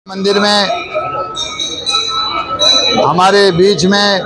मंदिर में हमारे बीच में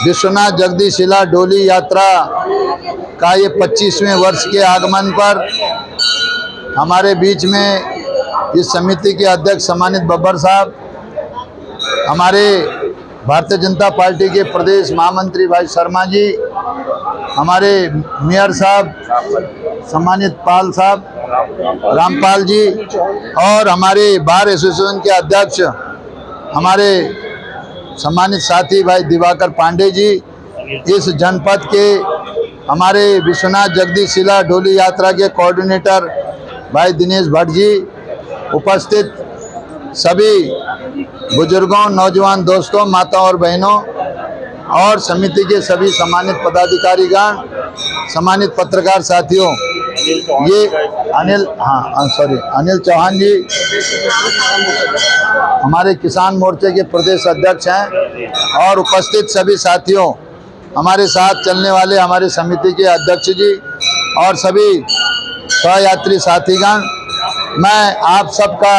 विश्वनाथ जगदीशिला डोली यात्रा का ये 25वें वर्ष के आगमन पर हमारे बीच में इस समिति के अध्यक्ष सम्मानित बब्बर साहब, हमारे भारतीय जनता पार्टी के प्रदेश महामंत्री भाई शर्मा जी, हमारे मेयर साहब सम्मानित पाल साहब रामपाल जी और हमारे बार एसोसिएशन के अध्यक्ष हमारे सम्मानित साथी भाई दिवाकर पांडे जी, इस जनपद के हमारे विश्वनाथ जगदीशिला डोली यात्रा के कोऑर्डिनेटर भाई दिनेश भट्ट जी, उपस्थित सभी बुजुर्गों, नौजवान दोस्तों, माताओं और बहनों और समिति के सभी सम्मानित पदाधिकारीगण, सम्मानित पत्रकार साथियों, ये अनिल चौहान जी हमारे किसान मोर्चे के प्रदेश अध्यक्ष हैं और उपस्थित सभी साथियों, हमारे साथ चलने वाले हमारे समिति के अध्यक्ष जी और सभी सहयात्री साथीगण, मैं आप सबका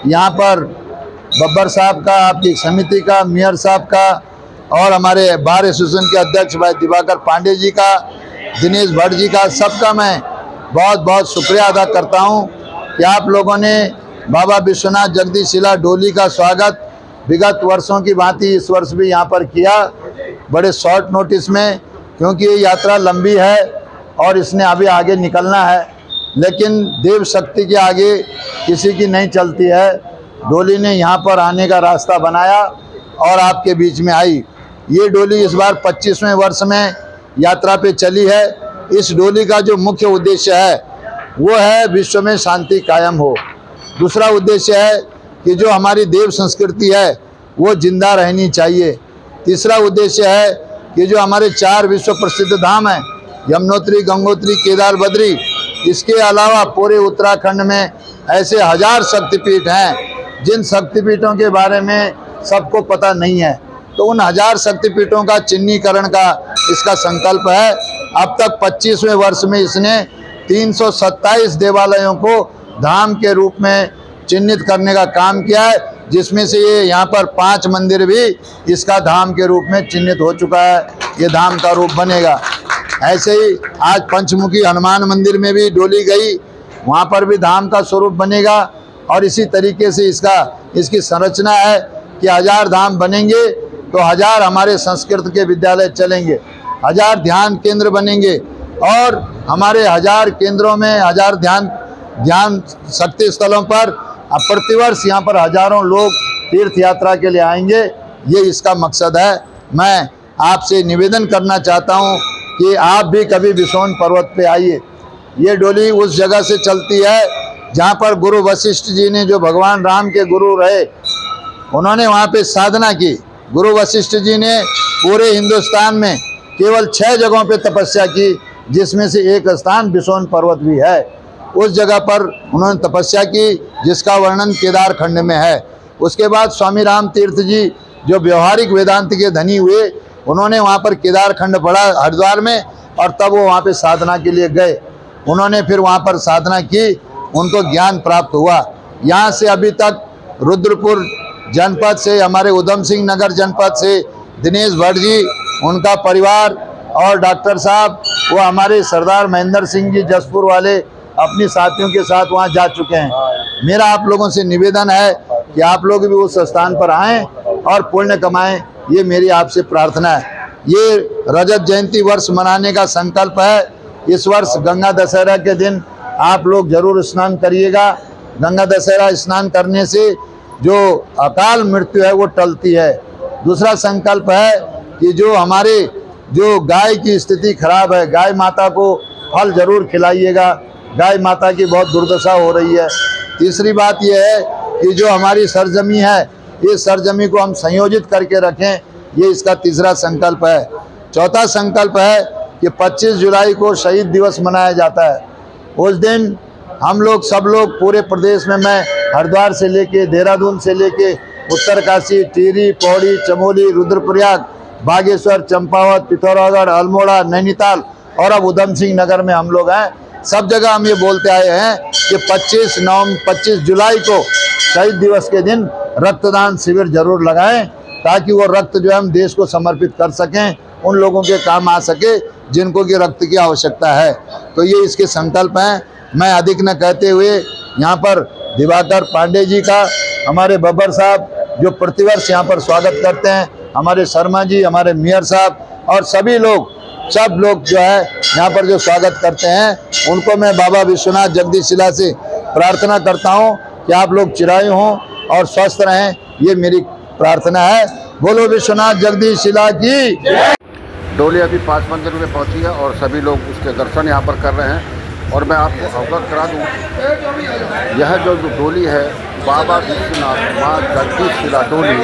यहाँ पर बब्बर साहब का, आपकी समिति का, मेयर साहब का और हमारे बार एसोसिएशन के अध्यक्ष भाई दिवाकर पांडे जी का, दिनेश भट्ट जी का, सबका मैं बहुत बहुत शुक्रिया अदा करता हूं कि आप लोगों ने बाबा विश्वनाथ जगदीशिला डोली का स्वागत विगत वर्षों की भांति इस वर्ष भी यहां पर किया, बड़े शॉर्ट नोटिस में, क्योंकि ये यात्रा लंबी है और इसने अभी आगे निकलना है, लेकिन देव शक्ति के आगे किसी की नहीं चलती है। डोली ने यहाँ पर आने का रास्ता बनाया और आपके बीच में आई। ये डोली इस बार 25वें वर्ष में यात्रा पे चली है। इस डोली का जो मुख्य उद्देश्य है वो है विश्व में शांति कायम हो। दूसरा उद्देश्य है कि जो हमारी देव संस्कृति है वो जिंदा रहनी चाहिए। तीसरा उद्देश्य है कि जो हमारे 4 विश्व प्रसिद्ध धाम हैं, यमुनोत्री, गंगोत्री, केदार, बद्री, इसके अलावा पूरे उत्तराखंड में ऐसे 1000 शक्तिपीठ हैं जिन शक्तिपीठों के बारे में सबको पता नहीं है। तो उन 1000 शक्तिपीठों का चिन्हीकरण का इसका संकल्प है। अब तक 25वें वर्ष में इसने 327 देवालयों को धाम के रूप में चिन्हित करने का काम किया है, जिसमें से ये यहाँ पर 5 मंदिर भी इसका धाम के रूप में चिन्हित हो चुका है। ये धाम का रूप बनेगा। ऐसे ही आज पंचमुखी हनुमान मंदिर में भी डोली गई, वहाँ पर भी धाम का स्वरूप बनेगा। और इसी तरीके से इसकी संरचना है कि 1000 धाम बनेंगे तो 1000 हमारे संस्कृत के विद्यालय चलेंगे, 1000 ध्यान केंद्र बनेंगे और हमारे 1000 केंद्रों में 1000 ध्यान शक्ति स्थलों पर प्रतिवर्ष यहाँ पर हजारों लोग तीर्थ यात्रा के लिए आएंगे। ये इसका मकसद है। मैं आपसे निवेदन करना चाहता हूँ कि आप भी कभी विसोन पर्वत पे आइए। ये डोली उस जगह से चलती है जहाँ पर गुरु वशिष्ठ जी ने, जो भगवान राम के गुरु रहे, उन्होंने वहाँ पे साधना की। गुरु वशिष्ठ जी ने पूरे हिंदुस्तान में केवल 6 जगहों पे तपस्या की, जिसमें से एक स्थान विसोन पर्वत भी है। उस जगह पर उन्होंने तपस्या की जिसका वर्णन केदार खंड में है। उसके बाद स्वामी राम तीर्थ जी, जो व्यवहारिक वेदांत के धनी हुए, उन्होंने वहाँ पर केदार खंड पढ़ा हरिद्वार में और तब वो वहाँ पे साधना के लिए गए। उन्होंने फिर वहाँ पर साधना की, उनको ज्ञान प्राप्त हुआ। यहाँ से अभी तक रुद्रपुर जनपद से, हमारे उधम सिंह नगर जनपद से दिनेश भट्ट जी, उनका परिवार और डॉक्टर साहब, वो हमारे सरदार महेंद्र सिंह जी जसपुर वाले अपनी साथियों के साथ वहाँ जा चुके हैं। मेरा आप लोगों से निवेदन है कि आप लोग भी उस स्थान पर आएँ और पुण्य कमाएं, ये मेरी आपसे प्रार्थना है। ये रजत जयंती वर्ष मनाने का संकल्प है। इस वर्ष गंगा दशहरा के दिन आप लोग जरूर स्नान करिएगा। गंगा दशहरा स्नान करने से जो अकाल मृत्यु है वो टलती है। दूसरा संकल्प है कि जो हमारे जो गाय की स्थिति खराब है, गाय माता को फल जरूर खिलाइएगा। गाय माता की बहुत दुर्दशा हो रही है। तीसरी बात यह है कि जो हमारी सरजमी है, इस सरजमी को हम संयोजित करके रखें, ये इसका तीसरा संकल्प है। चौथा संकल्प है कि 25 जुलाई को शहीद दिवस मनाया जाता है। उस दिन हम लोग, सब लोग, पूरे प्रदेश में, मैं हरिद्वार से लेके, देहरादून से लेके, उत्तरकाशी, टिहरी, पौड़ी, चमोली, रुद्रप्रयाग, बागेश्वर, चंपावत, पिथौरागढ़, अल्मोड़ा, नैनीताल और अब उधम सिंह नगर में हम लोग हैं। सब जगह हम ये बोलते आए हैं कि 25 जुलाई को शहीद दिवस के दिन रक्तदान शिविर जरूर लगाएं, ताकि वो रक्त जो है हम देश को समर्पित कर सकें, उन लोगों के काम आ सके जिनको कि रक्त की आवश्यकता है। तो ये इसके संकल्प हैं। मैं अधिक न कहते हुए यहाँ पर दिवाकर पांडे जी का, हमारे बब्बर साहब जो प्रतिवर्ष यहाँ पर स्वागत करते हैं, हमारे शर्मा जी, हमारे मेयर साहब और सभी लोग, सब लोग जो है यहाँ पर जो स्वागत करते हैं, उनको मैं बाबा विश्वनाथ जगदीशिला से प्रार्थना करता हूँ कि आप लोग चिरायु हों और स्वस्थ रहें, ये मेरी प्रार्थना है। बोलो विश्वनाथ जगदीशिला की। डोली अभी 5 मंदिर में पहुंची है और सभी लोग उसके दर्शन यहाँ पर कर रहे हैं। और मैं आपको अवगत करा दूँ, यह जो डोली है बाबा विश्वनाथ माँ जगदीशिला डोली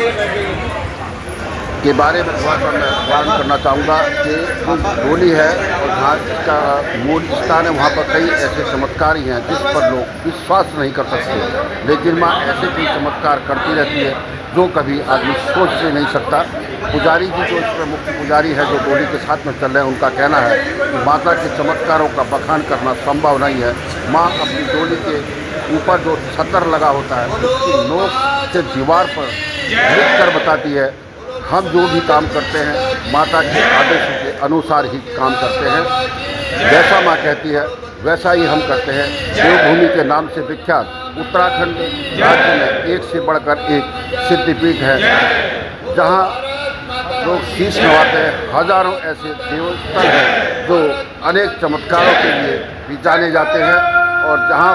के बारे में थोड़ा सा मैं वर्णन करना चाहूँगा कि जो डोली है और जहाँ इसका मूल स्थान है, वहाँ पर कई ऐसे चमत्कार ही हैं जिस पर लोग विश्वास नहीं कर सकते, लेकिन माँ ऐसे कई चमत्कार करती रहती है जो कभी आदमी सोच भी नहीं सकता। पुजारी जी जो इसमें मुख्य पुजारी है जो डोली के साथ में चल रहे हैं, उनका कहना है कि माता के चमत्कारों का बखान करना संभव नहीं है। माँ अपनी डोली के ऊपर जो छतर लगा होता है उसकी नोक से दीवार पर लिख कर बताती है, हम जो भी काम करते हैं माता के आदेशों के अनुसार ही काम करते हैं। जैसा माँ कहती है वैसा ही हम करते हैं। देवभूमि के नाम से विख्यात उत्तराखंड राज्य में एक से बढ़कर एक सिद्धिपीठ है, जहाँ लोग शीश नवाते हैं। हजारों ऐसे देवस्थल हैं जो अनेक चमत्कारों के लिए भी जाने जाते हैं और जहाँ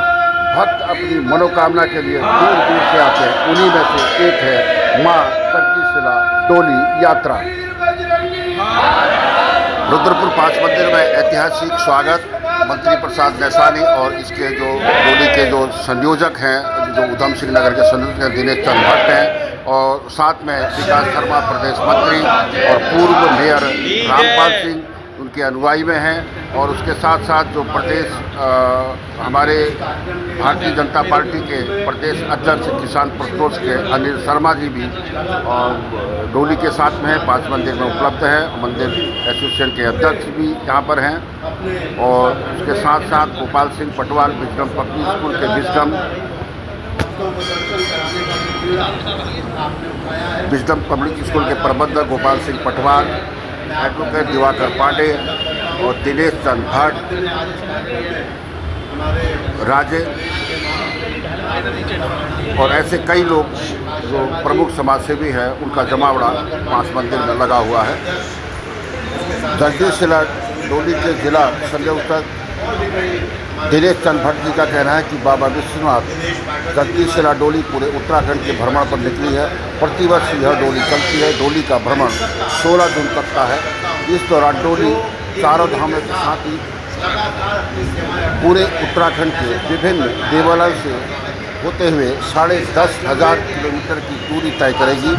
भक्त अपनी मनोकामना के लिए दूर दूर से आते हैं। उन्हीं में से एक है माँ जगदीशिला डोली यात्रा। रुद्रपुर 5 मंदिर में ऐतिहासिक स्वागत मंत्री प्रसाद नैसानी और इसके जो डोली के जो संयोजक हैं, जो उधम सिंह नगर के संयोजक हैं दिनेश चंद भट्ट हैं, और साथ में विकास शर्मा प्रदेश मंत्री और पूर्व मेयर रामपाल सिंह उनके अनुयायी में हैं, और उसके साथ साथ जो प्रदेश हमारे भारतीय जनता पार्टी के प्रदेश अध्यक्ष किसान प्रकोष्ठ के अनिल शर्मा जी भी और डोली के साथ में हैं, 5 मंदिर में उपलब्ध है। मंदिर एसोसिएशन के अध्यक्ष भी यहाँ पर हैं, और उसके साथ साथ Gopal Singh Patwal wisdom public school के विजडम पब्लिक स्कूल के प्रबंधक गोपाल सिंह पटवाल, एडवोकेट दिवाकर पांडे और दिनेश चंद भट्ट, राजे और ऐसे कई लोग जो प्रमुख समाजसेवी हैं, उनका जमावड़ा 5 मंदिर में लगा हुआ है। जगदीशिला डोली के जिला संयोजक दिनेश चंद भट्ट जी का कहना है कि बाबा विश्वनाथ जगदीशिला डोली पूरे उत्तराखंड के भ्रमण पर निकली है। प्रतिवर्ष यह डोली चलती है। डोली का भ्रमण 16 जून तक का है। इस दौरान डोली चारों धामों के साथ ही पूरे उत्तराखंड के विभिन्न देवालयों से होते हुए 10,500 किलोमीटर की दूरी तय करेगी।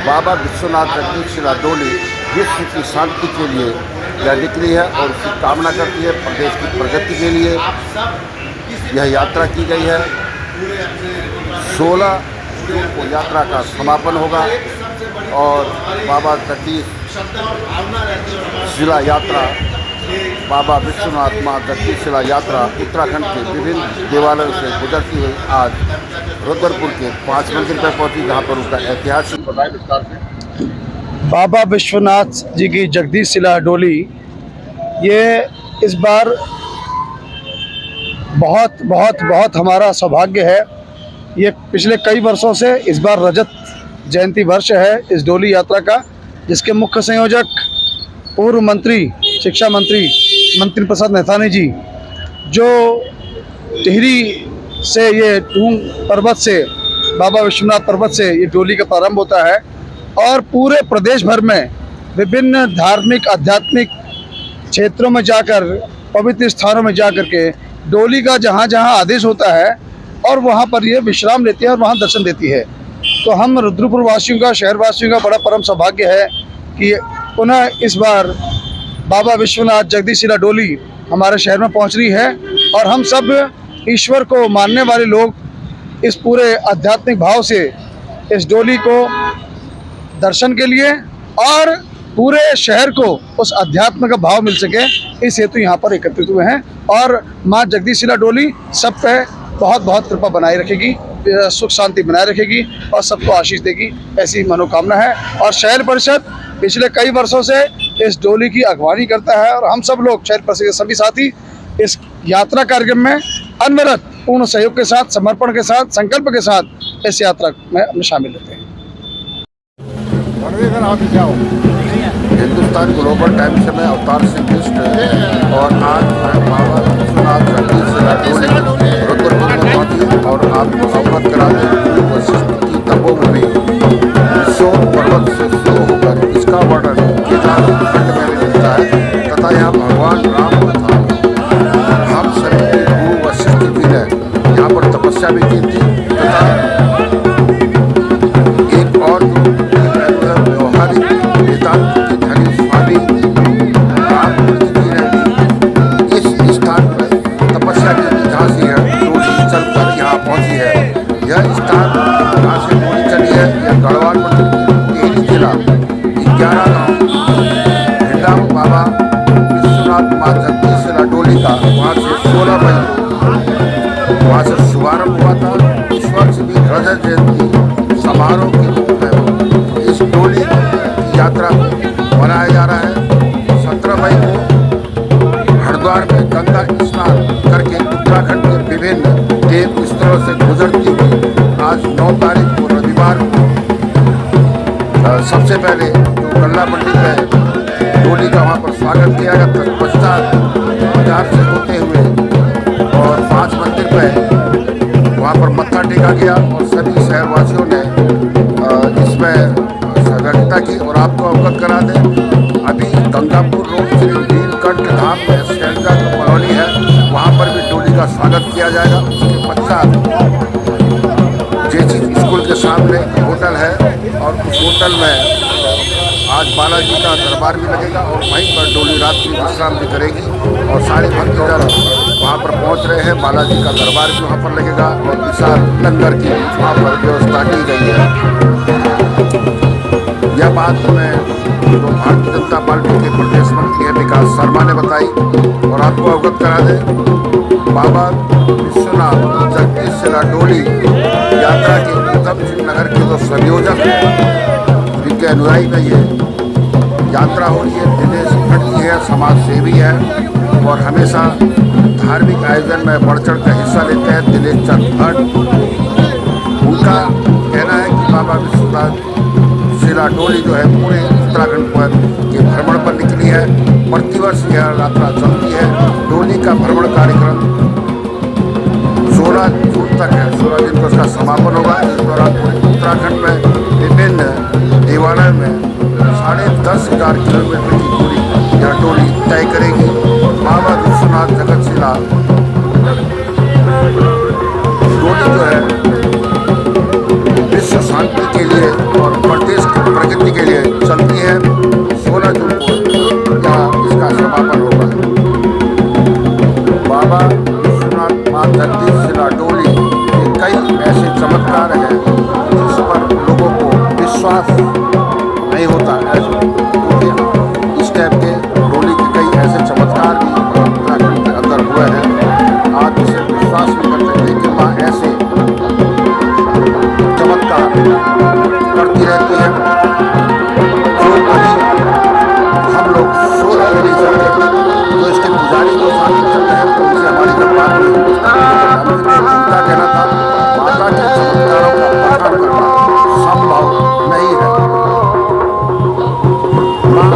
बाबा विश्वनाथ जगदीशिला डोली विश्व की शांति के लिए यह निकली है और उसकी कामना करती है, प्रदेश की प्रगति के लिए यह यात्रा की गई है। 16 जून को यात्रा का समापन होगा और बाबा जगदीशिला यात्रा, बाबा विश्वनाथ माँ जगदीशिला यात्रा उत्तराखंड के विभिन्न देवालयों से गुजरती हुई आज रुद्रपुर के 5 मंदिर पर पहुंची, जहाँ पर उनका ऐतिहासिक विस्तार से बाबा विश्वनाथ जी की जगदीशिला डोली ये इस बार बहुत हमारा सौभाग्य है। ये पिछले कई वर्षों से इस बार रजत जयंती वर्ष है इस डोली यात्रा का, जिसके मुख्य संयोजक पूर्व मंत्री शिक्षा मंत्री प्रसाद नैसानी जी, जो टिहरी से ये टूंग पर्वत से बाबा विश्वनाथ पर्वत से ये डोली का प्रारंभ होता है और पूरे प्रदेश भर में विभिन्न धार्मिक आध्यात्मिक क्षेत्रों में जाकर, पवित्र स्थानों में जाकर के डोली का जहाँ जहाँ आदेश होता है और वहाँ पर ये विश्राम लेती है और वहाँ दर्शन देती है। तो हम रुद्रपुर वासियों का, शहर वासियों का बड़ा परम सौभाग्य है कि पुनः इस बार बाबा विश्वनाथ जगदीशिला डोली हमारे शहर में पहुँच रही है और हम सब ईश्वर को मानने वाले लोग इस पूरे आध्यात्मिक भाव से इस डोली को दर्शन के लिए और पूरे शहर को उस अध्यात्म का भाव मिल सके, इस हेतु यहाँ पर एकत्रित हुए हैं। और माँ जगदीशिला डोली सब पे बहुत बहुत कृपा बनाए रखेगी, सुख शांति बनाए रखेगी और सबको आशीष देगी, ऐसी मनोकामना है। और शहर परिषद पिछले कई वर्षों से इस डोली की अगवानी करता है और हम सब लोग शहर परिषद के सभी साथी इस यात्रा कार्यक्रम में अनवरत पूर्ण सहयोग के साथ, समर्पण के साथ, संकल्प के साथ इस यात्रा में अपने शामिल होते हैं। हिंदुस्तान ग्लोबल टाइम्स में अवतार सिंह बिष्ट और आज मैं बाबा विश्वनाथ जगदीशिला डोली रुद्रपुर में पहुंची और आपको अवगत करा दें वशिष्ठ की तपोभूमि विश्व पर्वत से शुरू होकर इसका वर्णन केदार खंड में मिलता है तथा यहाँ भगवान राम तथा हम सभी गुरु वशिष्ठ जी ने यहाँ पर तपस्या भी की थी तथा एक और व्यवहारिक वेदांत के धनी स्वामी रामकृष्ण जी ने भी इस स्थान पर तपस्या की थी जहाँ से यह डोली चलकर यहाँ पहुँची है। यह स्थान जहाँ से डोली चली है यह गढ़वाल मंडल टिहरी जिला 11 गाँव भिंडा बाबा विश्वनाथ माँ जगदीशिला डोली का वहाँ से 16 मई वहाँ से शुभारंभ हुआ था। इस वर्ष भी रजत जयंती समारोह के रूप में इस डोली की यात्रा को मनाया जा रहा है। 17 मई को हरिद्वार में गंगा स्नान करके उत्तराखंड के विभिन्न देव स्थलों से गुजरती हुई आज 9 तारीख को रविवार को सबसे पहले जो गल्ला मंडी में डोली का वहाँ पर स्वागत किया गया, तत्पश्चात बाजार से होते हुए और 5 मंदिर पे वहाँ पर मत्था टेका गया और सभी शहरवासियों ने इसमें सहभागिता की। और आपको अवगत करा दें अभी गंगापुर रोड श्री नीलकंठ धाम में शैलजा जो कॉलोनी है वहाँ पर भी डोली का स्वागत किया जाएगा। उसके पश्चात जेसी स्कूल के सामने होटल है और उस होटल में आज बालाजी का दरबार भी लगेगा और वहीं पर डोली रात्रि विश्राम भी करेगी और सारे भक्तजन वहाँ पर पहुँच रहे हैं। बालाजी का दरबार भी वहाँ पर लगेगा और विशाल लंगर की वहाँ पर व्यवस्था की गई है। यह बात मैं तो भारतीय जनता पार्टी के प्रदेश मंत्री है विकास शर्मा ने बताई और आपको अवगत करा दें बाबा विश्वनाथ जगदीशिला डोली यात्रा के उधम सिंह नगर के जो संयोजक हैं जिनके अनुयायी में ये यात्रा हो रही है, दिनेश भट्ट जी है, समाज सेवी है और हमेशा धार्मिक आयोजन में बढ़ चढ़ कर हिस्सा लेते हैं दिनेश चंद भट्ट। उनका कहना है कि बाबा विश्वनाथ शिला डोली जो है पूरे उत्तराखंड पर के भ्रमण पर निकली है। प्रतिवर्ष यह यात्रा चलती है। डोली का भ्रमण कार्यक्रम 16 जून तक है, 16 दिन को उसका समापन होगा। इस दौरान पूरे उत्तराखंड में विभिन्न देवालय में 10,500 किलोमीटर की दूरी यह डोली तय करेगी। बाबा विश्वनाथ जगदीशिला डोली जो है विश्व शांति के लिए और प्रदेश की प्रगति के लिए चलती है। 16 जून को इसका समापन होगा। बाबा विश्वनाथ माँ जगदीशिला डोली के कई ऐसे चमत्कार हैं जिस पर लोगों को विश्वास नहीं होता। इस टाइप के डोली के कई ऐसे चमत्कार भी उत्तराखंड के अंदर हुए हैं। आज इसे विश्वास भी करते हैं कि माँ ऐसे चमत्कार करती रहती है जो कभी हम लोग सोच नहीं सकते। तो इसके पुजारी को शामिल करते हैं तो इसे हमारी जब बात हुई क्या कहना था, माता के चमत्कारों का बखान करना संभव नहीं है। माँ